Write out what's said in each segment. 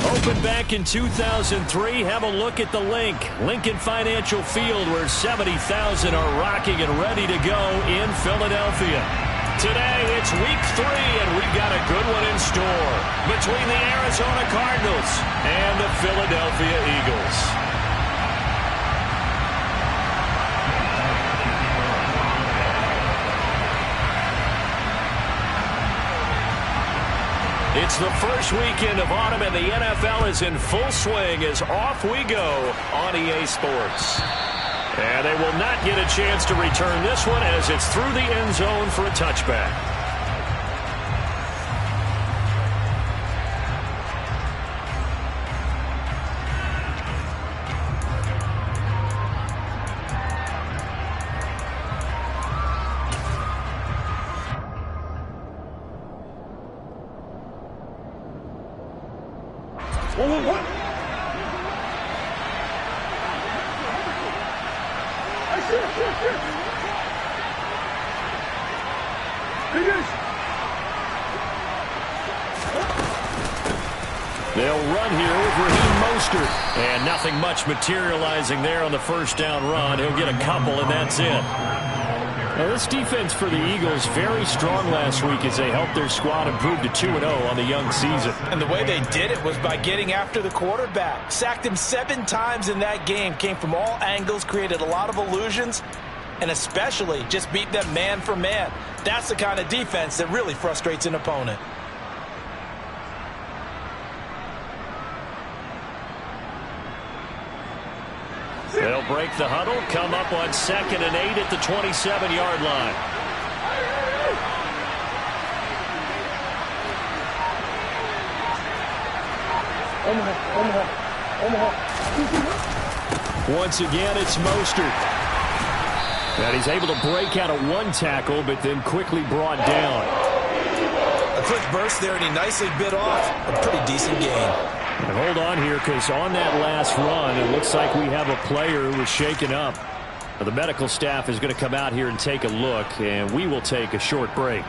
Opened back in 2003. Have a look at the Lincoln Financial Field, where 70,000 are rocking and ready to go in Philadelphia. Today, it's week 3, and we've got a good one in store between the Arizona Cardinals and the Philadelphia Eagles. It's the first weekend of autumn, and the NFL is in full swing as off we go on EA Sports. And they will not get a chance to return this one as it's through the end zone for a touchback. They'll run here with Raheem Mostert. And nothing much materializing there on the first down run. He'll get a couple, and that's it. Now, this defense for the Eagles very strong last week as they helped their squad improve to 2-0 on the young season. And the way they did it was by getting after the quarterback. Sacked him 7 times in that game. Came from all angles, created a lot of illusions, and especially just beat them man for man. That's the kind of defense that really frustrates an opponent. They'll break the huddle, come up on 2nd and 8 at the 27-yard line. Once again, it's Mostert. And he's able to break out of 1 tackle, but then quickly brought down. A quick burst there, and he nicely bit off a pretty decent gain. And hold on here, because on that last run, it looks like we have a player who was shaken up. Now, the medical staff is going to come out here and take a look, and we will take a short break.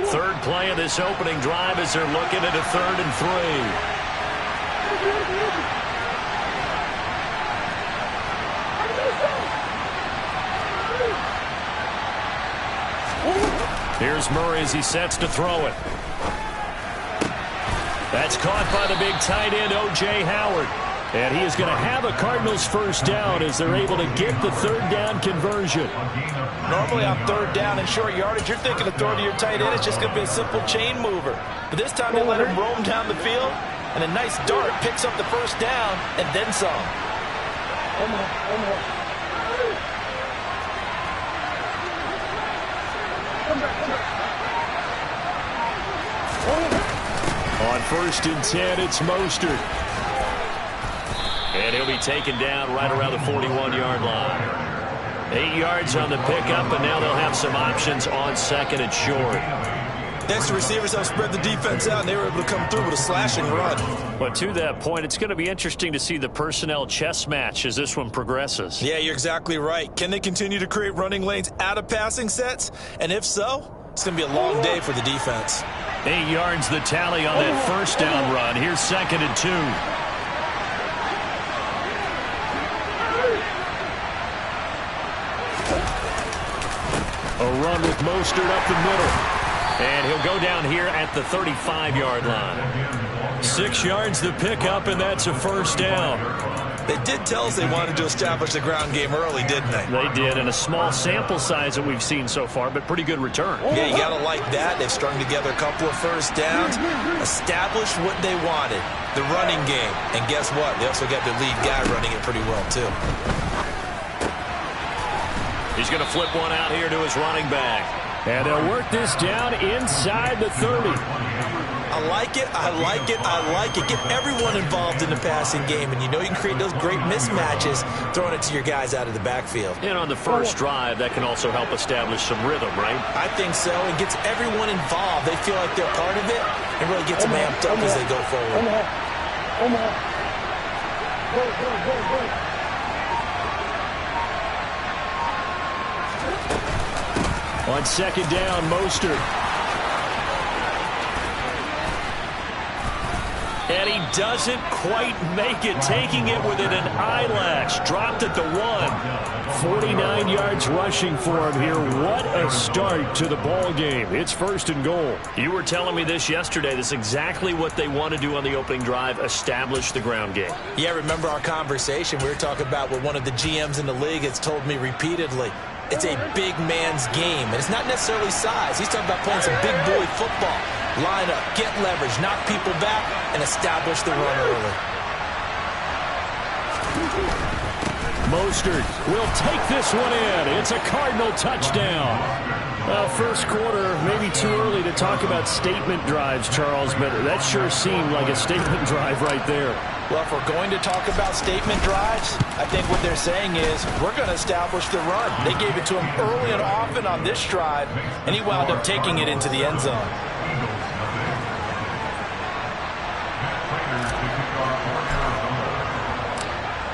Third play of this opening drive as they're looking at a 3rd and 3. Here's Murray as he sets to throw it. That's caught by the big tight end, O.J. Howard. And he is going to have a Cardinals first down as they're able to get the 3rd down conversion. Normally on 3rd down and short yardage, you're thinking of throwing to your tight end. It's just going to be a simple chain mover. But this time they let him roam down the field, and a nice dart picks up the first down and then some. On 1st and 10, it's Mostert. And he'll be taken down right around the 41-yard line. 8 yards on the pickup, and now they'll have some options on 2nd and short. Next, the receivers have spread the defense out, and they were able to come through with a slashing run. But to that point, it's going to be interesting to see the personnel chess match as this one progresses. Yeah, you're exactly right. Can they continue to create running lanes out of passing sets? And if so, it's going to be a long day for the defense. 8 yards the tally on that first down run. Here's 2nd and 2. A run with Mostert up the middle. And he'll go down here at the 35-yard line. 6 yards the pickup, and that's a first down. They did tell us they wanted to establish the ground game early, didn't they? They did, and a small sample size that we've seen so far, but pretty good return. Yeah, you got to like that. They've strung together a couple of first downs, established what they wanted, the running game. And guess what? They also got their lead guy running it pretty well, too. He's going to flip one out here to his running back. And they'll work this down inside the 30. I like it, I like it, I like it. Get everyone involved in the passing game, and you know you can create those great mismatches throwing it to your guys out of the backfield. And on the first drive, that can also help establish some rhythm, right? I think so. It gets everyone involved. They feel like they're part of it, and really gets them amped up as they go forward. On second down, Mostert. And he doesn't quite make it, taking it within an eyelash. Dropped at the 1. 49 yards rushing for him here. What a start to the ball game. It's 1st and goal. You were telling me this yesterday. This is exactly what they want to do on the opening drive, establish the ground game. Yeah, remember our conversation. We were talking about what one of the GMs in the league has told me repeatedly. It's a big man's game, and it's not necessarily size. He's talking about playing some big boy football. Line up, get leverage, knock people back, and establish the run early. Mostert will take this one in. It's a Cardinal touchdown. First quarter, maybe too early to talk about statement drives, Charles, but that sure seemed like a statement drive right there. Well, if we're going to talk about statement drives, I think what they're saying is we're going to establish the run. They gave it to him early and often on this drive, and he wound up taking it into the end zone.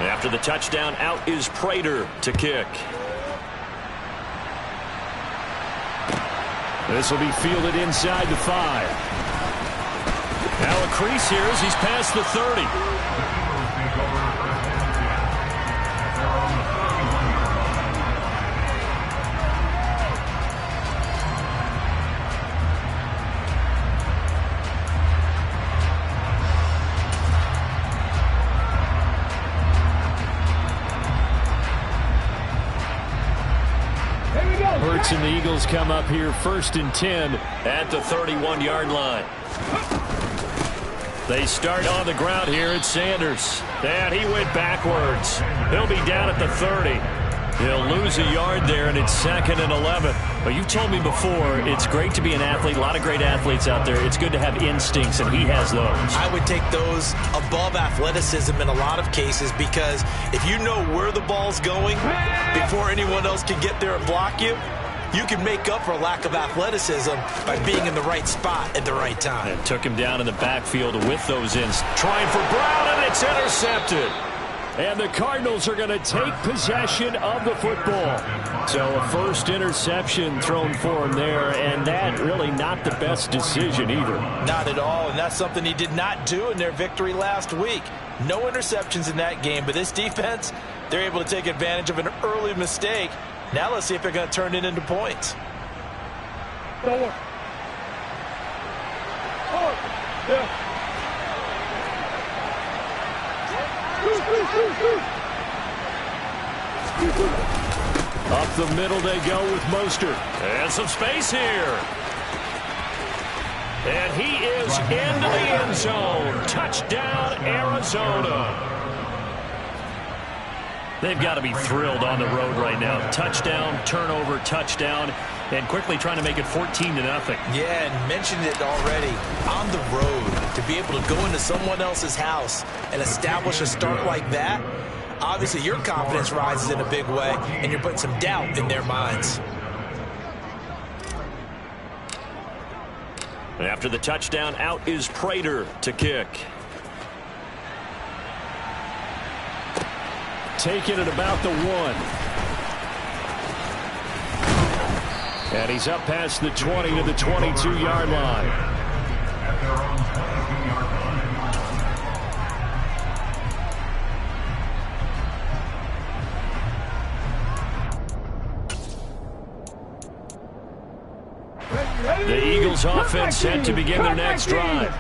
After the touchdown, out is Prater to kick. This will be fielded inside the 5. Now a crease here as he's past the 30. And the Eagles come up here 1st and 10 at the 31-yard line. They start on the ground here at Sanders. And he went backwards. He'll be down at the 30. He'll lose a yard there, and it's 2nd and 11. But you've told me before, it's great to be an athlete. A lot of great athletes out there. It's good to have instincts, and he has those. I would take those above athleticism in a lot of cases, because if you know where the ball's going before anyone else can get there and block you, you can make up for lack of athleticism by being in the right spot at the right time. And took him down in the backfield with those ins. Trying for Brown, and it's intercepted. And the Cardinals are going to take possession of the football. So a first interception thrown for him there, and that really not the best decision either. Not at all, and that's something he did not do in their victory last week. No interceptions in that game, but this defense, they're able to take advantage of an early mistake. Now let's see if they're going to turn it into points. Yeah. Up the middle they go with Mostert. And some space here. And he is into the end zone. Touchdown, Arizona. They've got to be thrilled on the road right now. Touchdown, turnover, touchdown, and quickly trying to make it 14-0. Yeah, and mentioned it already. On the road, to be able to go into someone else's house and establish a start like that, obviously your confidence rises in a big way, and you're putting some doubt in their minds. After the touchdown, out is Prater to kick. Taken at about the 1. And he's up past the 20 to the 22-yard line. The Eagles offense set to begin their next drive.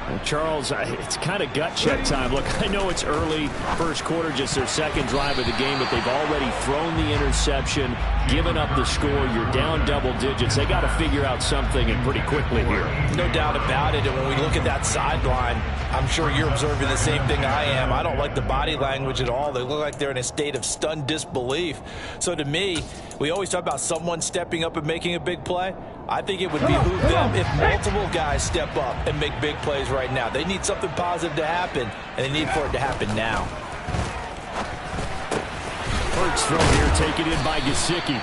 Well, Charles, it's kind of gut check time. Look, I know it's early, first quarter, just their second drive of the game, but they've already thrown the interception, given up the score. You're down double digits. They got to figure out something, and pretty quickly here. No doubt about it. And when we look at that sideline, I'm sure you're observing the same thing I am. I don't like the body language at all. They look like they're in a state of stunned disbelief. So to me, we always talk about someone stepping up and making a big play. I think it would behoove them if multiple guys step up and make big plays right now. They need something positive to happen, and they need for it to happen now. First throw here taken in by Gesicki.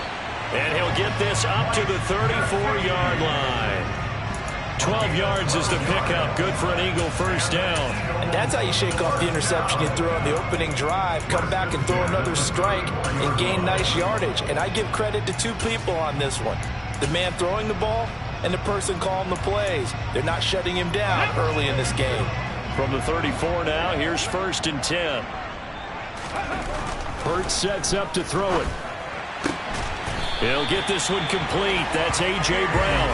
And he'll get this up to the 34-yard line. 12 yards is the pickup. Good for an Eagle first down. And that's how you shake off the interception you threw on the opening drive. Come back and throw another strike and gain nice yardage. And I give credit to two people on this one. the man throwing the ball and the person calling the plays. They're not shutting him down early in this game. From the 34 now, here's 1st and 10. Hurts sets up to throw it. He'll get this one complete. That's A.J. Brown.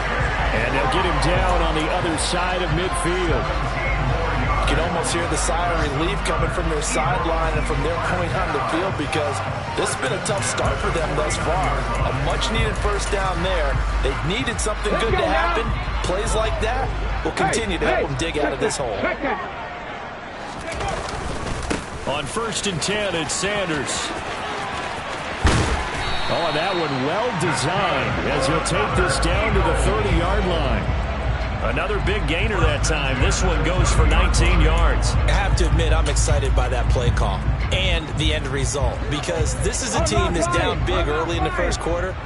And they'll get him down on the other side of midfield. You can almost hear the sigh of relief coming from their sideline and from their point on the field, because this has been a tough start for them thus far. A much-needed first down there. They needed something good to happen. Plays like that will continue to help them dig out of this hole. On 1st and 10, it's Sanders. Oh, that one well designed as he'll take this down to the 30-yard line. Another big gainer that time. This one goes for 19 yards. I have to admit, I'm excited by that play call and the end result, because this is a team that's down big early in the first quarter,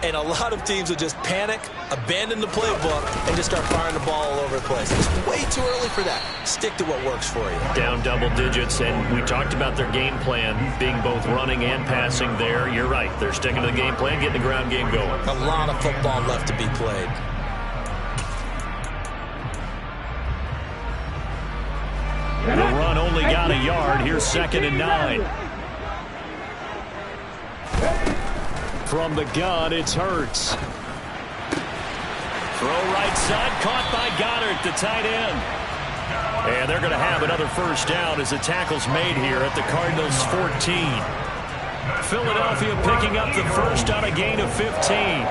and a lot of teams will just panic, abandon the playbook, and just start firing the ball all over the place. It's way too early for that. Stick to what works for you. Down double digits, and we talked about their game plan being both running and passing there. You're right. They're sticking to the game plan, getting the ground game going. A lot of football left to be played. The run only got a yard. Here's 2nd and 9. From the gun, it's Hurts. Throw right side, caught by Goddard, the tight end. And they're going to have another first down as the tackle's made here at the Cardinals' 14. Philadelphia picking up the first on a gain of 15.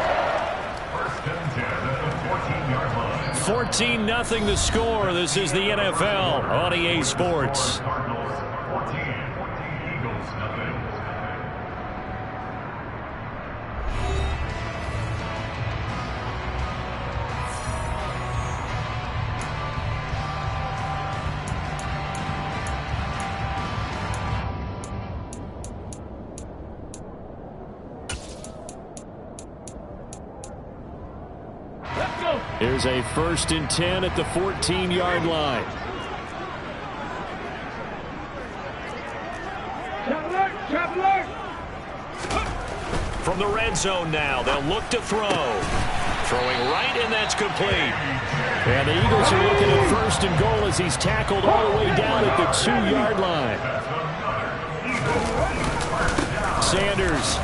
14-0 the score. This is the NFL on EA Sports. Here's a 1st and 10 at the 14-yard line. From the red zone now, they'll look to throw. Throwing right, and that's complete. And the Eagles are looking at 1st and goal as he's tackled all the way down at the 2-yard line. Sanders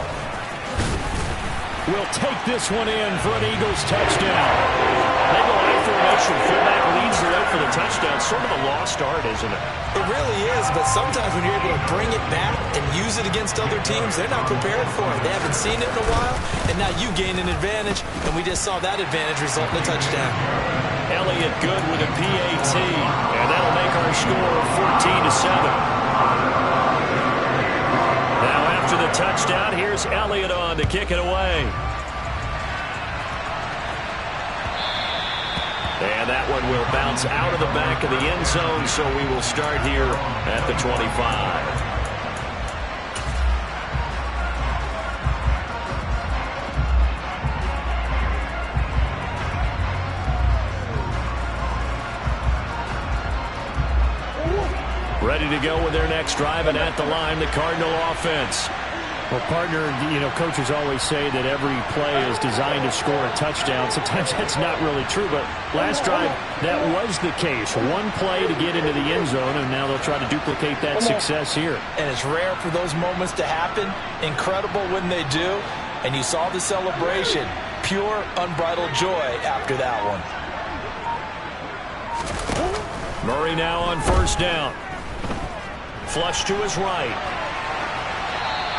will take this one in for an Eagles touchdown. They go after formation. Fullback leads the way for the touchdown. Sort of a lost art, isn't it? It really is, but sometimes when you're able to bring it back and use it against other teams, they're not prepared for it. They haven't seen it in a while, and now you gain an advantage, and we just saw that advantage result in a touchdown. Elliott good with a PAT, and that'll make our score 14-7. Now after the touchdown, here's Elliott on to kick it away. And that one will bounce out of the back of the end zone, so we will start here at the 25. Ready to go with their next drive, and at the line, the Cardinal offense. Well, partner, coaches always say that every play is designed to score a touchdown. Sometimes that's not really true, but last drive, that was the case. One play to get into the end zone, and now they'll try to duplicate that success here. And it's rare for those moments to happen. Incredible when they do. And you saw the celebration. Pure, unbridled joy after that one. Murray now on 1st down. Flush to his right.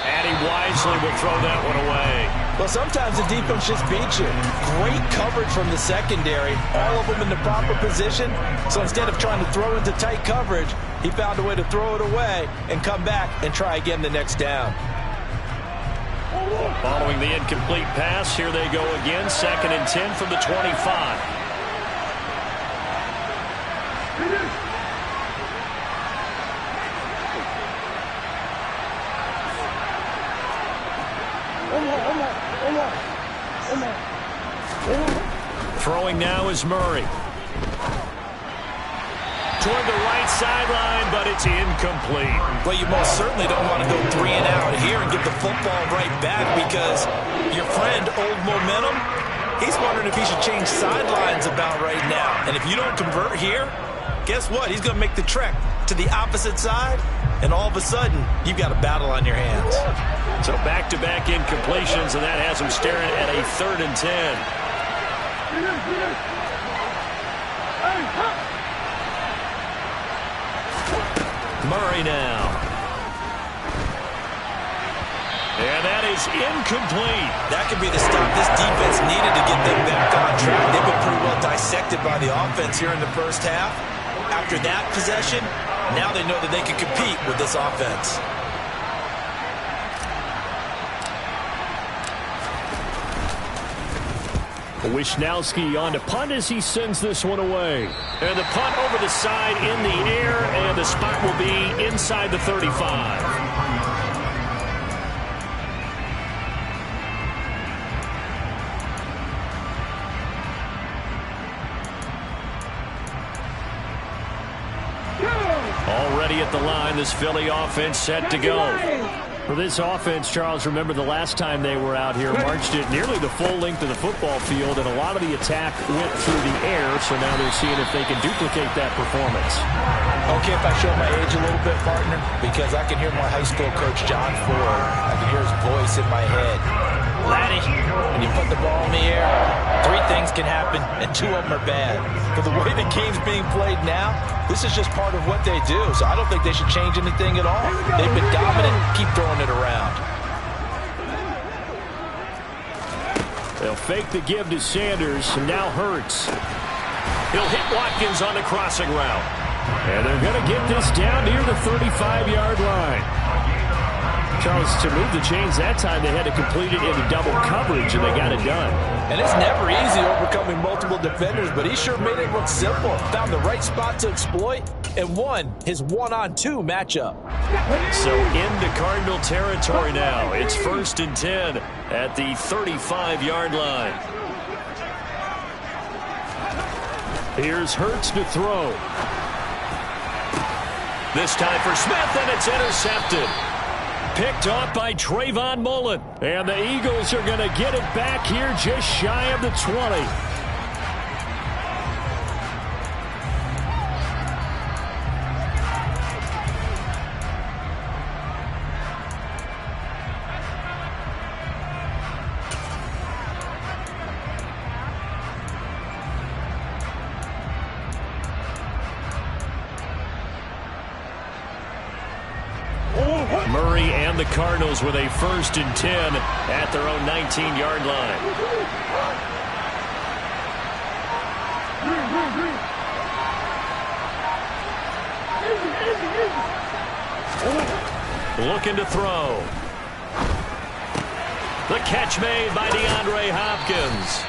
And he wisely will throw that one away. Well, sometimes the defense just beats you. Great coverage from the secondary. All of them in the proper position. So instead of trying to throw into tight coverage, he found a way to throw it away and come back and try again the next down. Following the incomplete pass, here they go again. 2nd and 10 from the 25. Throwing now is Murray. Toward the right sideline, but it's incomplete. Well, you most certainly don't want to go 3 and out here and get the football right back, because your friend, Old Momentum, He's wondering if he should change sidelines about right now. And if you don't convert here, guess what? He's going to make the trek to the opposite side, and all of a sudden, you've got a battle on your hands. So back-to-back incompletions, and that has him staring at a 3rd and 10. Murray now. And that is incomplete. That could be the stop this defense needed to get them back on track. They've been pretty well dissected by the offense here in the first half. After that possession, now they know that they can compete with this offense. Wisnowski on to punt as he sends this one away. And the punt over the side in the air, and the spot will be inside the 35. Already at the line, this Philly offense set to go. For this offense, Charles, remember the last time they were out here, marched it nearly the full length of the football field, and a lot of the attack went through the air, so now they're seeing if they can duplicate that performance. Okay, if I show my age a little bit, partner, because I can hear my high school coach, John Ford. I can hear his voice in my head. Laddie, when you put the ball in the air, 3 things can happen, and 2 of them are bad. But the way the game's being played now, this is just part of what they do, so I don't think they should change anything at all. They've been dominant. Keep throwing it around. They'll fake the give to Sanders, and now Hurts. He'll hit Watkins on the crossing route. And they're going to get this down near the 35-yard line. Charles, to move the chains that time, they had to complete it into double coverage, and they got it done. And it's never easy overcoming multiple defenders, but he sure made it look simple. Found the right spot to exploit and won his 1-on-2 matchup. So into Cardinal territory now. It's 1st and 10 at the 35-yard line. Here's Hurts to throw. This time for Smith, and it's intercepted. Picked off by Trayvon Mullen. And the Eagles are going to get it back here just shy of the 20. Murray and the Cardinals with a 1st and 10 at their own 19-yard line. Looking to throw. The catch made by DeAndre Hopkins.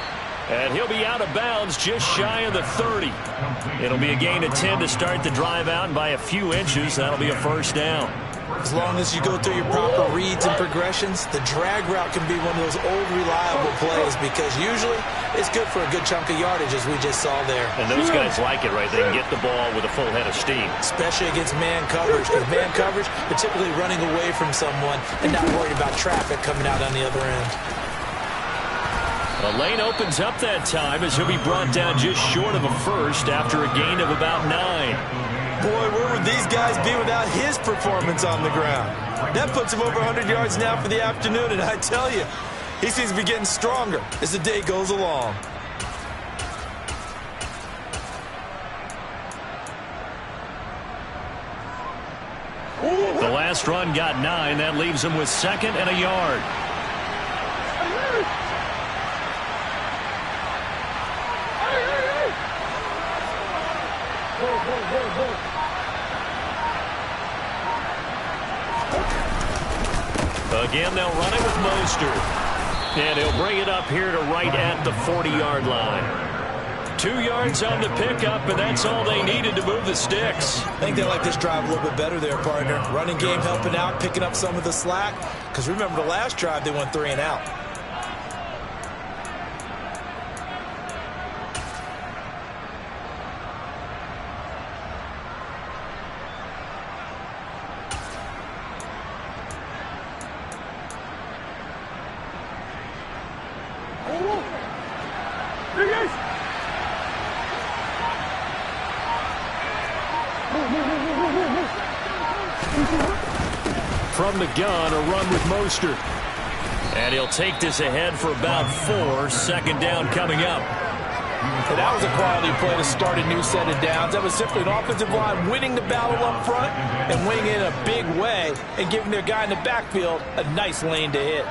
And he'll be out of bounds just shy of the 30. It'll be a gain of 10 to start the drive out, and by a few inches, that'll be a 1st down. As long as you go through your proper reads and progressions, the drag route can be one of those old reliable plays because usually it's good for a good chunk of yardage, as we just saw there. And those guys like it, right? They can get the ball with a full head of steam. Especially against man coverage, because man coverage, they're typically running away from someone and not worried about traffic coming out on the other end. The lane opens up that time as he'll be brought down just short of a 1st after a gain of about 9. Boy, where would these guys be without his performance on the ground? That puts him over 100 yards now for the afternoon, and I tell you, he seems to be getting stronger as the day goes along. The last run got 9. That leaves him with 2nd and a yard. Again, they'll run it with Mostert. And he'll bring it up here to right at the 40-yard line. 2 yards on the pickup, and that's all they needed to move the sticks. I think they like this drive a little bit better there, partner. Running game helping out, picking up some of the slack. Because remember, the last drive, they went 3 and out. From the gun, a run with Mostert. And he'll take this ahead for about 4. Second down coming up. And that was a quality play to start a new set of downs. That was simply an offensive line winning the battle up front and winning it in a big way and giving their guy in the backfield a nice lane to hit.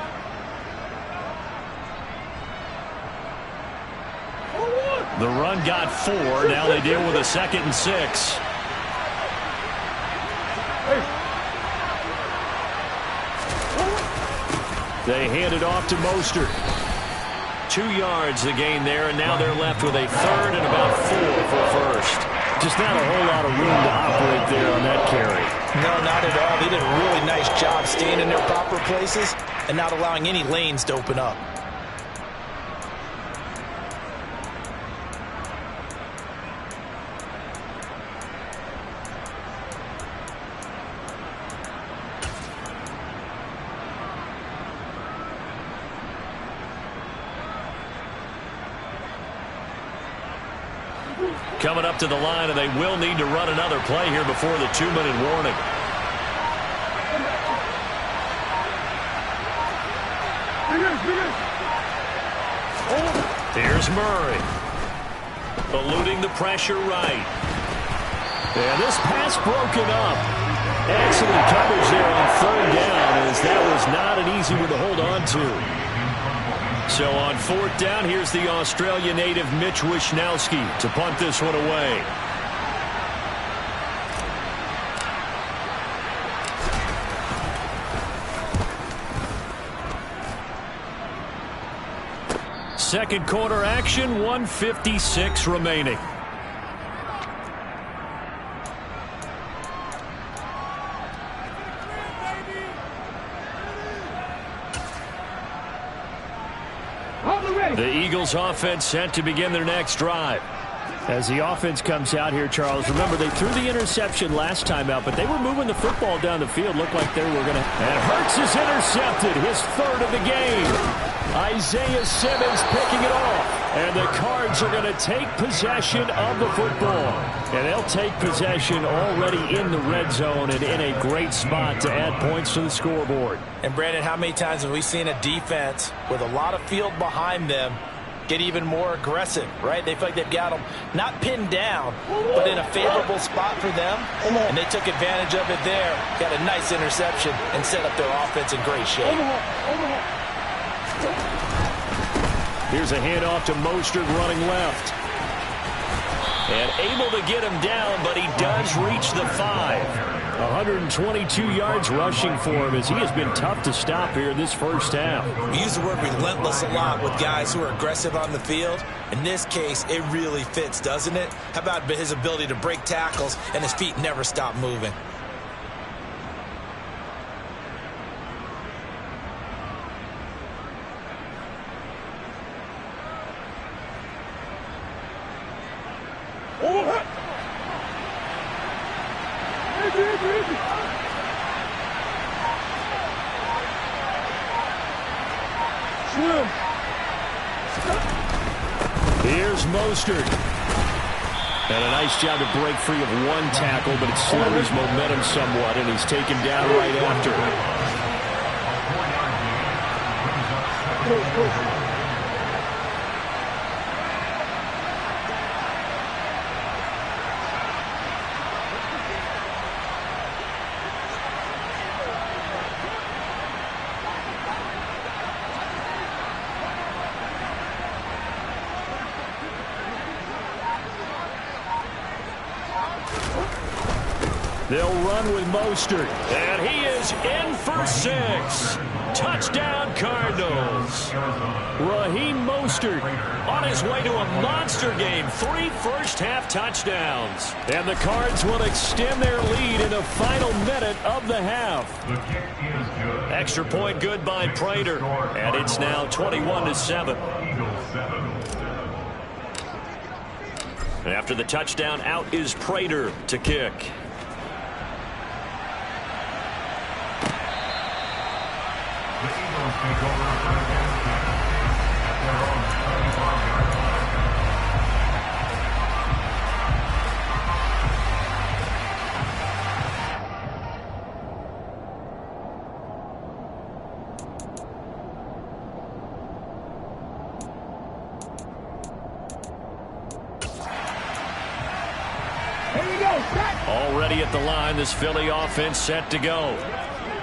The run got 4. Now they deal with a 2nd and 6. They hand it off to Mostert. 2 yards the gain there, and now they're left with a 3rd and about 4 for first. Just not a whole lot of room to operate there on that carry. No, not at all. They did a really nice job staying in their proper places and not allowing any lanes to open up. Coming up to the line, and they will need to run another play here before the 2-minute warning. Here's Murray. Eluding the pressure right. And this pass broken up. Excellent coverage there on 3rd down, as that was not an easy one to hold on to. So on 4th down, here's the Australia native Mitch Wishnowsky to punt this one away. Second quarter action, 1:56 remaining. The Eagles offense set to begin their next drive. As the offense comes out here, Charles, remember they threw the interception last time out, but they were moving the football down the field. Looked like they were going to. And Hurts is intercepted, his 3rd of the game. Isaiah Simmons picking it off. And the Cards are going to take possession of the football. And they'll take possession already in the red zone and in a great spot to add points to the scoreboard. And Brandon, how many times have we seen a defense with a lot of field behind them get even more aggressive, right? They feel like they've got them not pinned down, but in a favorable spot for them. And they took advantage of it there. Got a nice interception and set up their offense in great shape. Here's a handoff to Mostert running left. And able to get him down, but he does reach the 5. 122 yards rushing for him, as he has been tough to stop here in this first half. We use the word relentless a lot with guys who are aggressive on the field. In this case, it really fits, doesn't it? How about his ability to break tackles and his feet never stop moving? Here's Mostert. And a nice job to break free of one tackle, but it slowed his momentum somewhat, and he's taken down right after. They'll run with Mostert, and he is in for 6. Touchdown, Cardinals. Raheem Mostert on his way to a monster game. 3 first-half touchdowns. And the Cards will extend their lead in the final minute of the half. Extra point good by Prater, and it's now 21-7. After the touchdown, out is Prater to kick. Already at the line, this Philly offense set to go.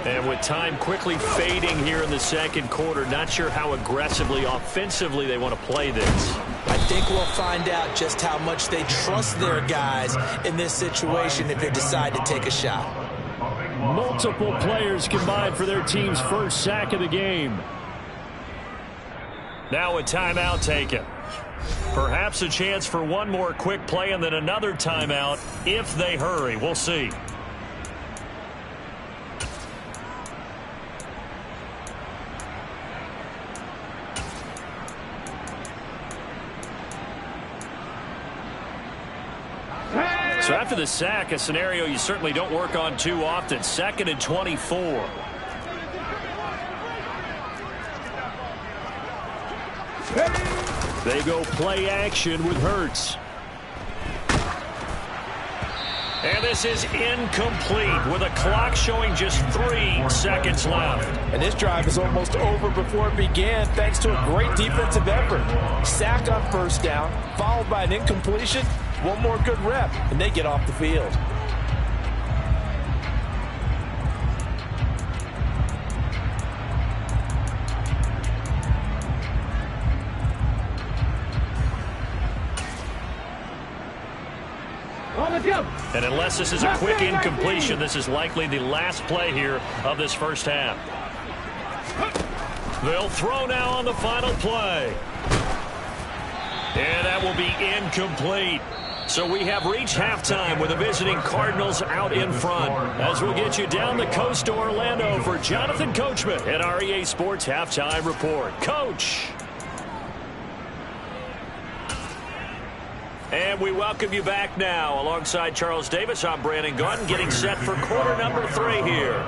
And with time quickly fading here in the second quarter, not sure how aggressively, offensively they want to play this. I think we'll find out just how much they trust their guys in this situation if they decide to take a shot. Multiple players combined for their team's first sack of the game. Now a timeout taken. Perhaps a chance for one more quick play and then another timeout if they hurry. We'll see. So after the sack, a scenario you certainly don't work on too often. 2nd and 24. They go play action with Hurts. And this is incomplete with a clock showing just 3 seconds left. And this drive is almost over before it began thanks to a great defensive effort. Sack on first down, followed by an incompletion. One more good rep, and they get off the field. And unless this is a quick incompletion, this is likely the last play here of this first half. They'll throw now on the final play. And that will be incomplete. So we have reached halftime with the visiting Cardinals out in front. As we'll get you down the coast to Orlando for Jonathan Coachman at our EA Sports Halftime Report. Coach. And we welcome you back now. Alongside Charles Davis, I'm Brandon Gunn, getting set for quarter number 3 here.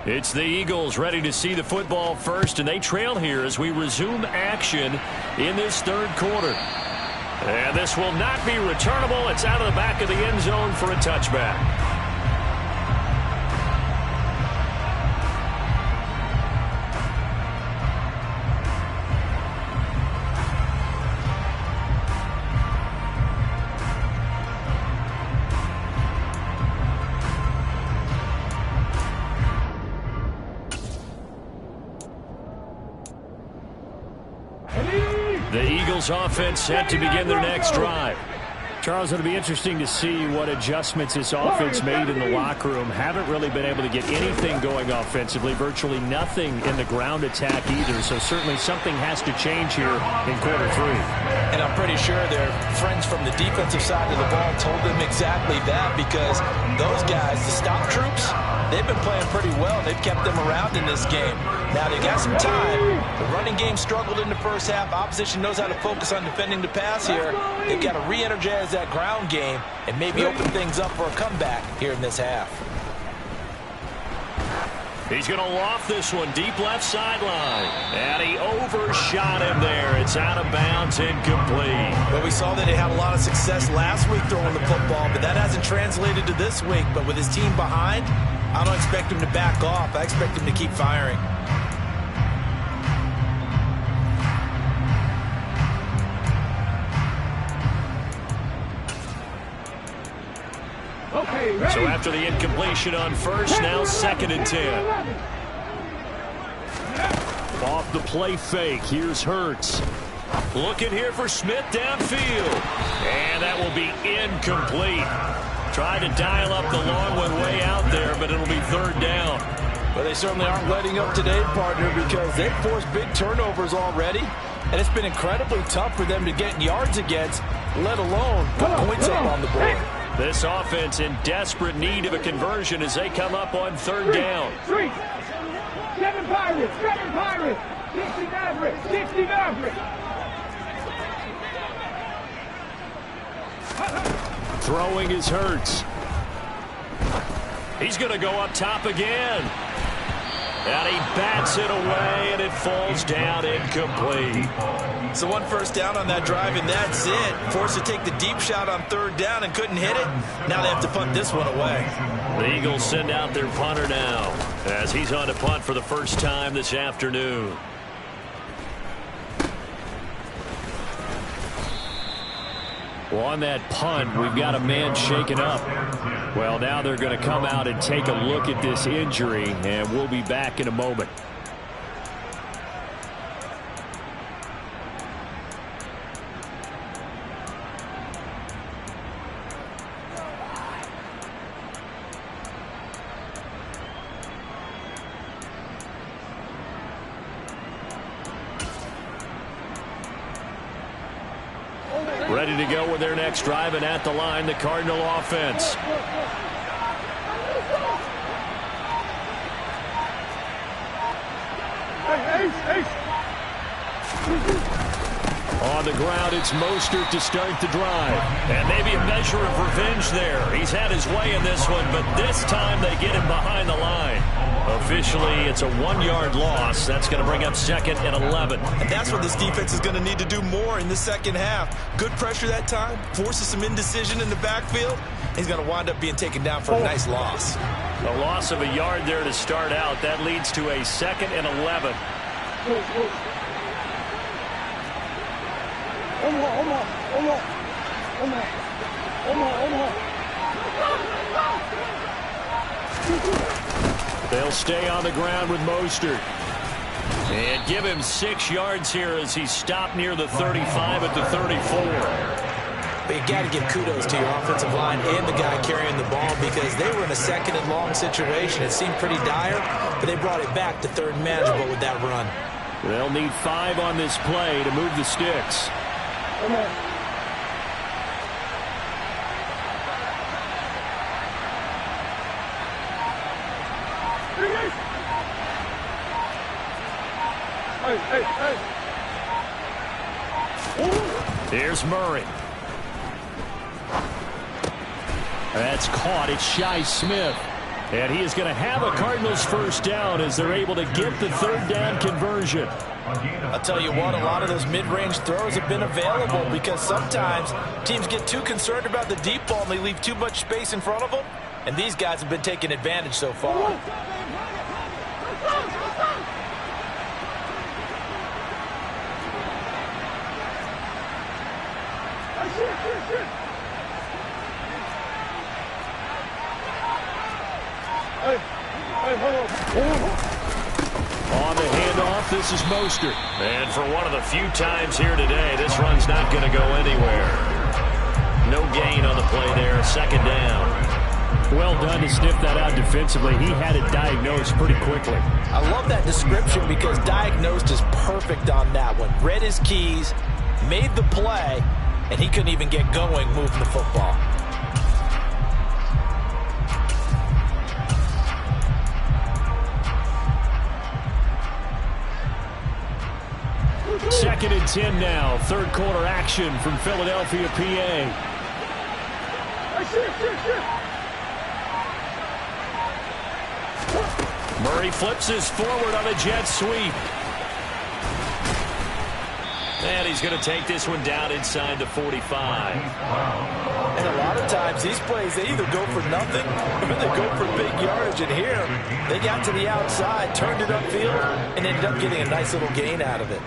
It's the Eagles ready to see the football first, and they trail here as we resume action in this third quarter. And this will not be returnable. It's out of the back of the end zone for a touchback. The Eagles offense set to begin their next drive. Charles, it'll be interesting to see what adjustments this offense made in the locker room. Haven't really been able to get anything going offensively, virtually nothing in the ground attack either. So certainly something has to change here in quarter 3. And I'm pretty sure their friends from the defensive side of the ball told them exactly that, because those guys, the stop troops, they've been playing pretty well. They've kept them around in this game. Now they've got some time. The running game struggled in the first half. Opposition knows how to focus on defending the pass here. They've got to re-energize that ground game and maybe open things up for a comeback here in this half. He's going to loft this one deep left sideline. And he overshot him there. It's out of bounds, incomplete. But we saw that he had a lot of success last week throwing the football, but that hasn't translated to this week. But with his team behind, I don't expect him to back off. I expect him to keep firing. So after the incompletion on first, now 2nd and 10. Off the play fake, here's Hurts. Looking here for Smith downfield. And that will be incomplete. Tried to dial up the long one way out there, but it'll be 3rd down. Well, they certainly aren't letting up today, partner, because they've forced big turnovers already. And it's been incredibly tough for them to get yards against, let alone put points up on the board. This offense in desperate need of a conversion as they come up on 3rd down. 7 Pirates, 60 Mavericks, 60 Mavericks. Throwing is Hurts. He's going to go up top again. And he bats it away, and it falls down incomplete. So one first down on that drive, and that's it. Forced to take the deep shot on third down and couldn't hit it. Now they have to punt this one away. The Eagles send out their punter now as he's on to punt for the first time this afternoon. Well, on that punt, we've got a man shaken up. Well, now they're going to come out and take a look at this injury, and we'll be back in a moment. Ready to go with their next drive, and at the line, the Cardinal offense. On the ground, it's Mostert to start the drive. And maybe a measure of revenge there. He's had his way in this one, but this time they get him behind the line. Officially, it's a 1-yard loss. That's going to bring up 2nd and 11. And that's what this defense is going to need to do more in the second half. Good pressure that time, forces some indecision in the backfield. He's going to wind up being taken down for a nice loss. A loss of a yard there to start out. That leads to a 2nd and 11. They'll stay on the ground with Mostert. And give him 6 yards here as he's stopped near the 35 at the 34. But you got to give kudos to your offensive line and the guy carrying the ball because they were in a 2nd and long situation. It seemed pretty dire, but they brought it back to 3rd and manageable with that run. They'll need 5 on this play to move the sticks. Here's Murray. That's caught. It's Shi Smith. And he is going to have a Cardinals first down as they're able to get the 3rd down conversion. I'll tell you what, a lot of those mid-range throws have been available because sometimes teams get too concerned about the deep ball and they leave too much space in front of them. And these guys have been taking advantage so far. On the handoff, this is Mostert. And for one of the few times here today, this run's not going to go anywhere. No gain on the play there, 2nd down. Well done to sniff that out defensively. He had it diagnosed pretty quickly. I love that description because diagnosed is perfect on that one. Read his keys, made the play, and he couldn't even get going moving the football. Second and 10 now. 3rd quarter action from Philadelphia, PA. Murray flips his forward on a jet sweep. And he's going to take this one down inside the 45. And a lot of times these plays, they either go for nothing or they go for big yardage. And here, they got to the outside, turned it upfield, and ended up getting a nice little gain out of it.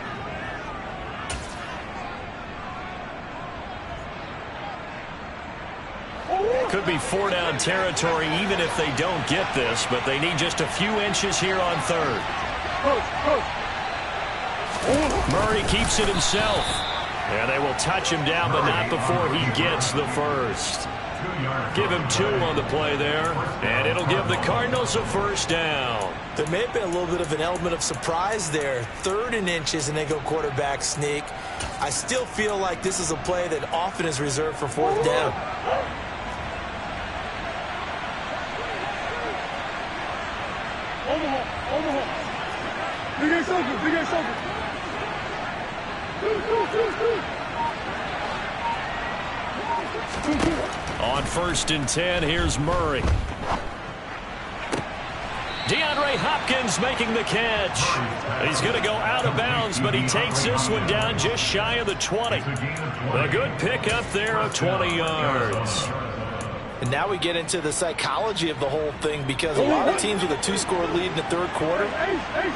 Could be 4-down territory even if they don't get this, but they need just a few inches here on 3rd. Murray keeps it himself. And they will touch him down, but not before he gets the first. Give him 2 on the play there, and it'll give the Cardinals a first down. There may have been a little bit of an element of surprise there. 3rd and inches, and they go quarterback sneak. I still feel like this is a play that often is reserved for 4th down. On 1st and 10, here's Murray. DeAndre Hopkins making the catch. He's going to go out of bounds, but he takes this one down just shy of the 20. A good pickup there of 20 yards. And now we get into the psychology of the whole thing, because a lot of teams with a 2-score lead in the third quarter,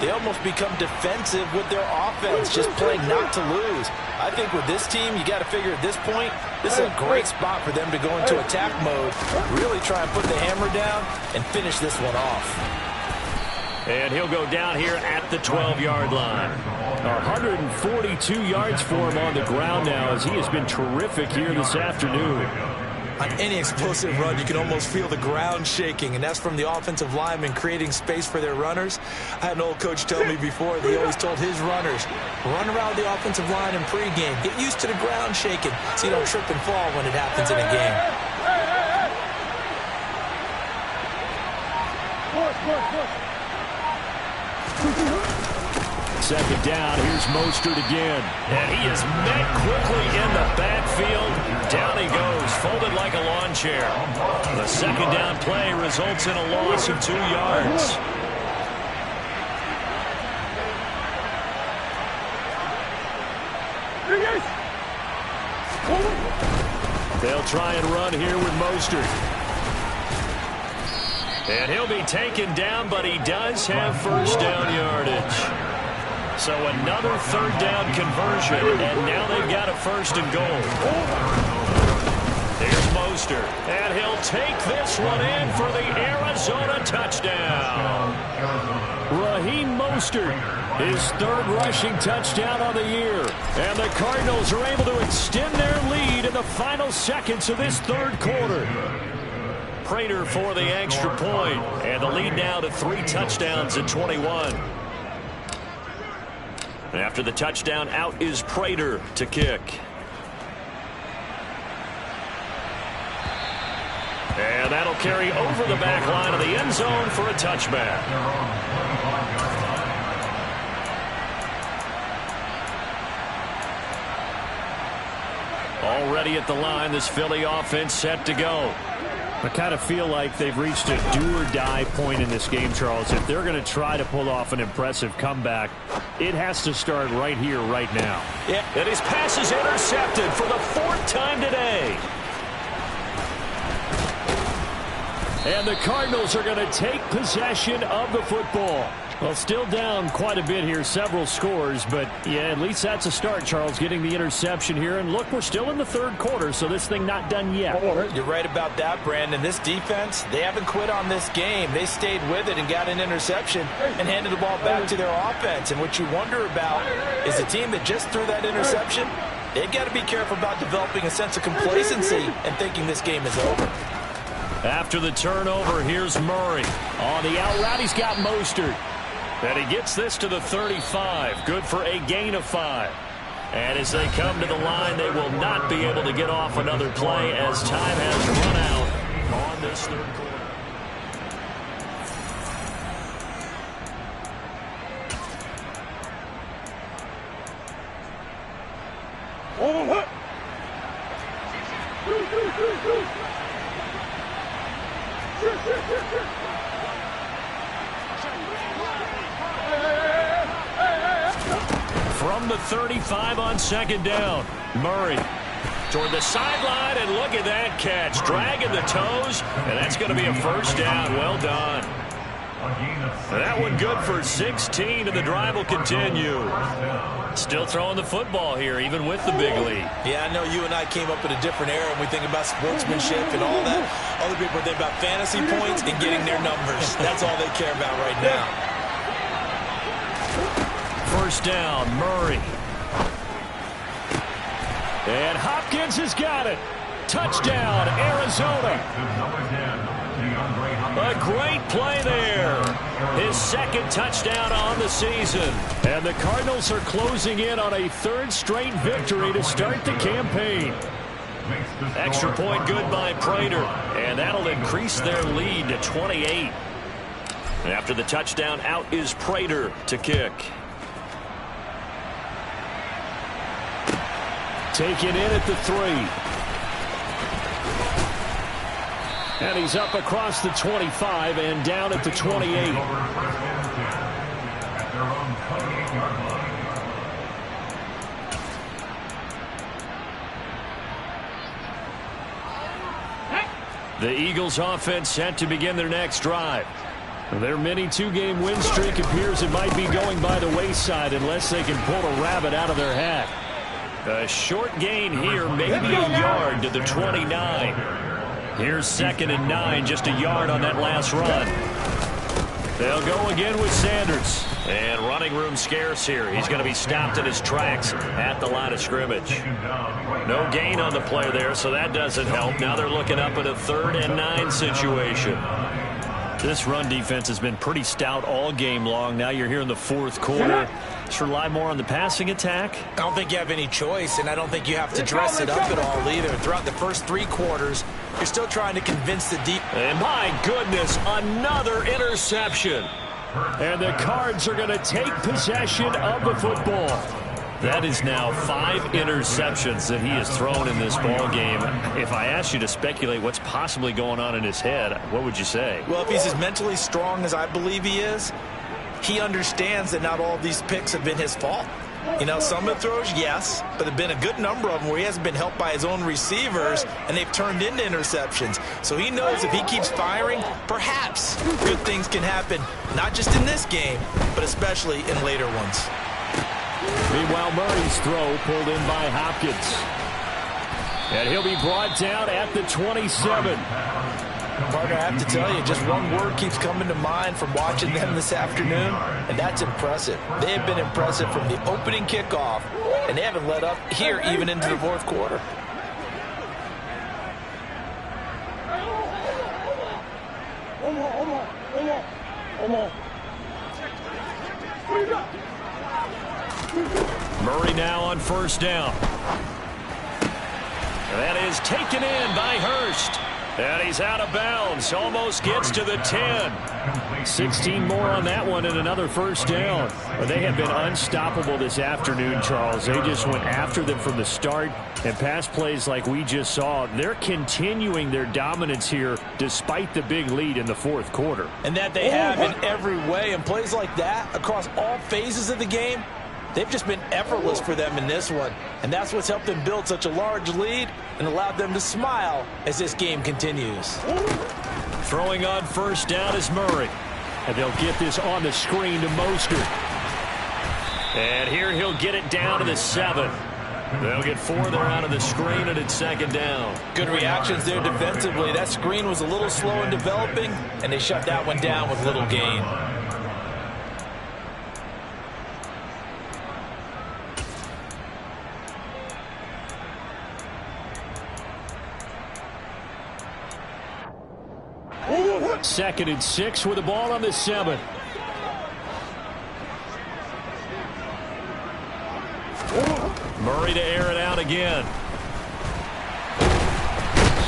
they almost become defensive with their offense, just playing not to lose. I think with this team, you got to figure at this point, this is a great spot for them to go into attack mode, really try and put the hammer down and finish this one off. And he'll go down here at the 12-yard line. 142 yards for him on the ground now, as he has been terrific here this afternoon. On any explosive run, you can almost feel the ground shaking, and that's from the offensive linemen creating space for their runners. I had an old coach tell me before, they always told his runners, run around the offensive line in pregame. Get used to the ground shaking so you don't trip and fall when it happens in a game. Second down, here's Mostert again. And he is met quickly in the backfield. Down he goes, folded like a lawn chair. The second down play results in a loss of 2 yards. They'll try and run here with Mostert. And he'll be taken down, but he does have first down yardage. So another third down conversion, and now they've got a first and goal. Here's Mostert, and he'll take this one in for the Arizona touchdown. Raheem Mostert, his third rushing touchdown on the year. And the Cardinals are able to extend their lead in the final seconds of this third quarter. Prater for the extra point, and the lead now to 3 touchdowns at 21. After the touchdown, out is Prater to kick. And that'll carry over the back line of the end zone for a touchback. Already at the line, this Philly offense set to go. I kind of feel like they've reached a do-or-die point in this game, Charles. If they're going to try to pull off an impressive comeback, it has to start right here, right now. Yeah, and his pass is intercepted for the 4th time today. And the Cardinals are going to take possession of the football. Well, still down quite a bit here, several scores, but yeah, at least that's a start, Charles, getting the interception here. And look, we're still in the third quarter, so this thing not done yet. You're right about that, Brandon. This defense, they haven't quit on this game. They stayed with it and got an interception and handed the ball back to their offense. And what you wonder about is the team that just threw that interception, they've got to be careful about developing a sense of complacency and thinking this game is over. After the turnover, here's Murray. On the out route, he's got Mostert. And he gets this to the 35. Good for a gain of 5. And as they come to the line, they will not be able to get off another play as time has run out on this third quarter. From the 35 on second down, Murray toward the sideline, and look at that catch. Dragging the toes, and that's going to be a first down. Well done. That one good for 16, and the drive will continue. Still throwing the football here, even with the big lead. Yeah, I know you and I came up in a different era, and we think about sportsmanship and all that. Other people think about fantasy points and getting their numbers. That's all they care about right now. First down, Murray. And Hopkins has got it. Touchdown, Arizona. A great play there. His second touchdown on the season. And the Cardinals are closing in on a 3rd straight victory to start the campaign. Extra point good by Prater. And that'll increase their lead to 28. After the touchdown, out is Prater to kick. Taken in at the 3. And he's up across the 25 and down at the 28. The Eagles offense set to begin their next drive. Their mini two-game win streak appears it might be going by the wayside unless they can pull a rabbit out of their hat. A short gain here, maybe a yard to the 29. Here's 2nd and 9, just a yard on that last run. They'll go again with Sanders. And running room scarce here. He's going to be stopped in his tracks at the line of scrimmage. No gain on the play there, so that doesn't help. Now they're looking up at a 3rd and 9 situation. This run defense has been pretty stout all game long. Now you're here in the 4th quarter. Just rely more on the passing attack. I don't think you have any choice, and I don't think you have to dress it up at all either. Throughout the first 3 quarters, you're still trying to convince the deep. And my goodness, another interception. And the Cards are going to take possession of the football. That is now 5 interceptions that he has thrown in this ball game. If I asked you to speculate what's possibly going on in his head, what would you say? Well, if he's as mentally strong as I believe he is, he understands that not all of these picks have been his fault. You know, some of the throws, yes, but there have been a good number of them where he hasn't been helped by his own receivers, and they've turned into interceptions. So he knows if he keeps firing, perhaps good things can happen, not just in this game, but especially in later ones. Meanwhile, Murray's throw pulled in by Hopkins. And he'll be brought down at the 27. Partner, I have to tell you, just one word keeps coming to mind from watching them this afternoon, and that's impressive. They have been impressive from the opening kickoff, and they haven't let up here even into the 4th quarter. Murray now on 1st down. That is taken in by Hurst. And he's out of bounds. Almost gets to the 10. 16 more on that one and another 1st down. They have been unstoppable this afternoon, Charles. They just went after them from the start. And pass plays like we just saw, they're continuing their dominance here despite the big lead in the 4th quarter. And that they have in every way. And plays like that across all phases of the game, they've just been effortless for them in this one. And that's what's helped them build such a large lead and allowed them to smile as this game continues. Throwing on 1st down is Murray. And they'll get this on the screen to Mostert. And here he'll get it down to the 7. They'll get 4 there out of the screen, and it's 2nd down. Good reactions there defensively. That screen was a little slow in developing, and they shut that one down with little gain. Second and 6 with the ball on the 7. Murray to air it out again.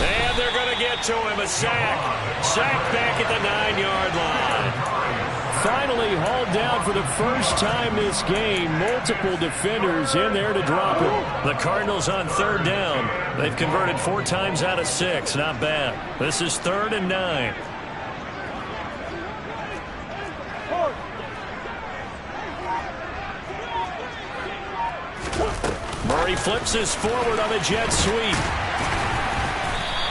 And they're going to get to him. A sack. Sack back at the 9-yard line. Finally hauled down for the first time this game. Multiple defenders in there to drop him. The Cardinals on 3rd down. They've converted 4 times out of 6. Not bad. This is 3rd and 9. Murray flips this forward on the jet sweep.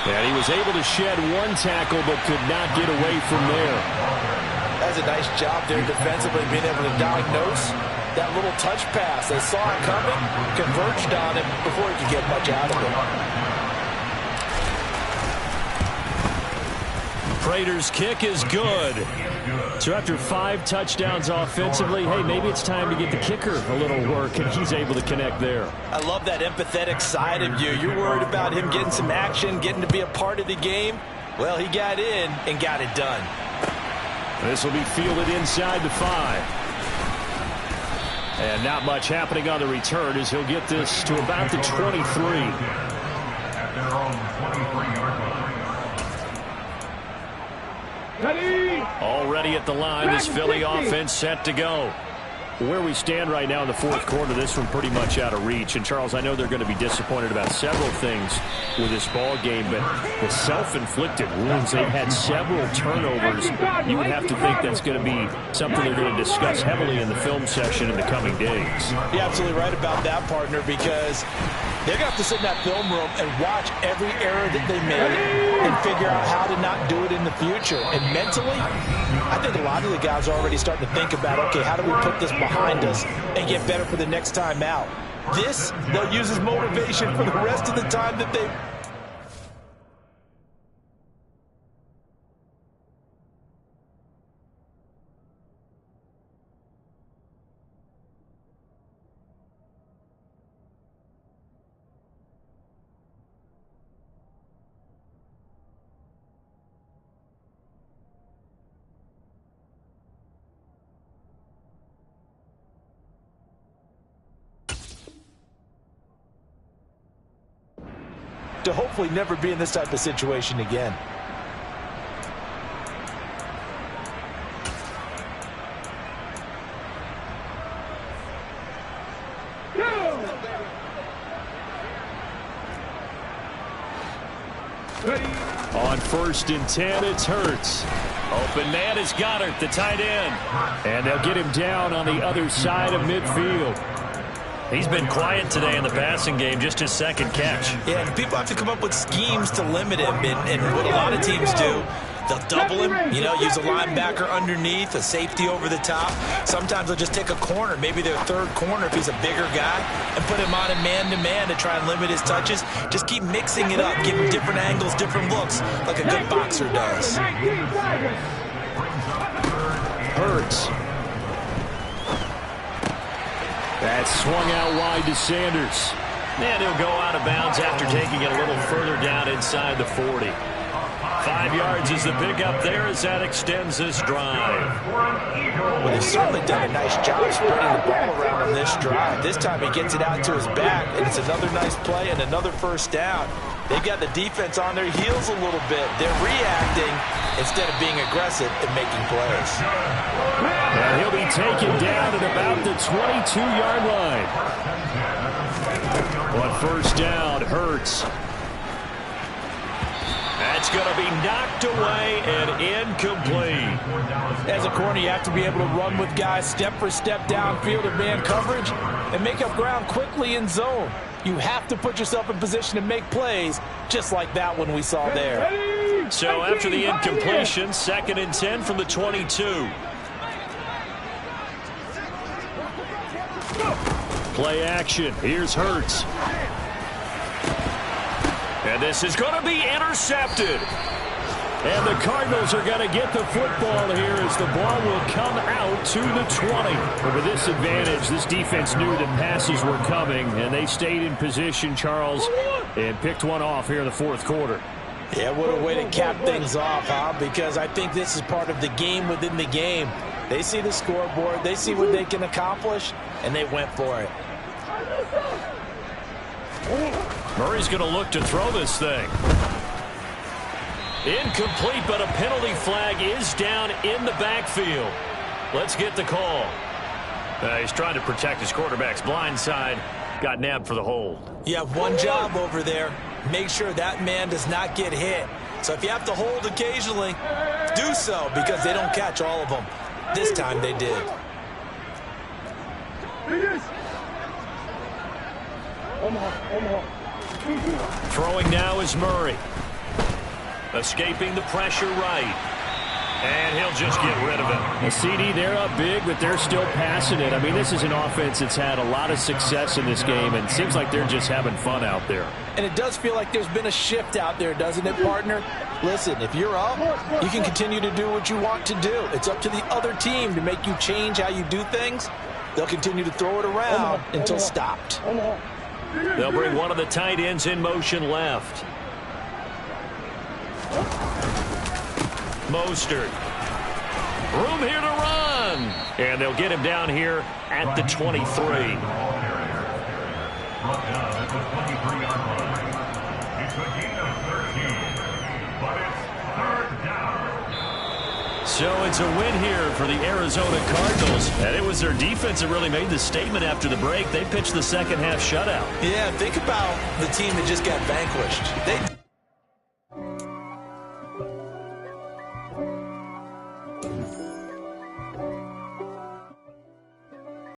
And he was able to shed 1 tackle but could not get away from there. That's a nice job there defensively, being able to diagnose that little touch pass. They saw it coming, converged on him before he could get much out of it. Prater's kick is good. So after 5 touchdowns offensively, hey, maybe it's time to get the kicker a little work, and he's able to connect there. I love that empathetic side of you. You're worried about him getting some action, getting to be a part of the game. Well, he got in and got it done. This will be fielded inside the 5. And not much happening on the return as he'll get this to about the 23. At their own 23-yard line. Already at the line, this Philly offense set to go. Where we stand right now in the fourth quarter, this one pretty much out of reach. And, Charles, I know they're going to be disappointed about several things with this ball game, but the self-inflicted wounds, they've had several turnovers. You would have to think that's going to be something they're going to discuss heavily in the film session in the coming days. You're absolutely right about that, partner, because they're going to have to sit in that film room and watch every error that they made and figure out how to not do it in the future. And mentally, I think a lot of the guys are already starting to think about, okay, how do we put this behind us and get better for the next time out? This, they'll use as motivation for the rest of the time that they... to hopefully never be in this type of situation again. On 1st and 10, it's Hurts. Open man is Goddard, the tight end. And they'll get him down on the other side of midfield. He's been quiet today in the passing game, just his second catch. Yeah, and people have to come up with schemes to limit him, and what a lot of teams do, they'll double him, use a linebacker underneath, a safety over the top. Sometimes they'll just take a corner, maybe their third corner if he's a bigger guy, and put him on a man-to-man to try and limit his touches. Just keep mixing it up, give him different angles, different looks, like a good boxer does. Hurts. That's swung out wide to Sanders. And he'll go out of bounds after taking it a little further down inside the 40. 5 yards is the pickup there as that extends this drive. Well, they've certainly done a nice job spreading the ball around on this drive. This time he gets it out to his back, and it's another nice play and another first down. They've got the defense on their heels a little bit. They're reacting instead of being aggressive and making plays. And he'll be taken down at about the 22-yard line. On 1st down, Hurts. That's going to be knocked away and incomplete. As a corner, you have to be able to run with guys step for step downfield in man coverage and make up ground quickly in zone. You have to put yourself in position to make plays, just like that one we saw there. So after the incompletion, 2nd and 10 from the 22. Play action. Here's Hurts. And this is going to be intercepted. And the Cardinals are going to get the football here as the ball will come out to the 20. But with this advantage, this defense knew that passes were coming, and they stayed in position, Charles, and picked one off here in the fourth quarter. Yeah, what a way to cap things off, huh? Because I think this is part of the game within the game. They see the scoreboard, they see what they can accomplish, and they went for it. Murray's going to look to throw this thing. Incomplete, but a penalty flag is down in the backfield. Let's get the call. He's trying to protect his quarterback's blind side. Got nabbed for the hold. You have one job over there. Make sure that man does not get hit. So if you have to hold occasionally, do so, because they don't catch all of them. This time they did. Throwing now is Murray. Escaping the pressure right. And he'll just get rid of it. The CD, they're up big, but they're still passing it. I mean, this is an offense that's had a lot of success in this game, and it seems like they're just having fun out there. And it does feel like there's been a shift out there, doesn't it, partner? Listen, if you're up, you can continue to do what you want to do. It's up to the other team to make you change how you do things. They'll continue to throw it around until stopped. They'll bring one of the tight ends in motion left. Mostert. Room here to run. And they'll get him down here at the 23. So it's a win here for the Arizona Cardinals. And it was their defense that really made the statement after the break. They pitched the second half shutout. Yeah, think about the team that just got vanquished. They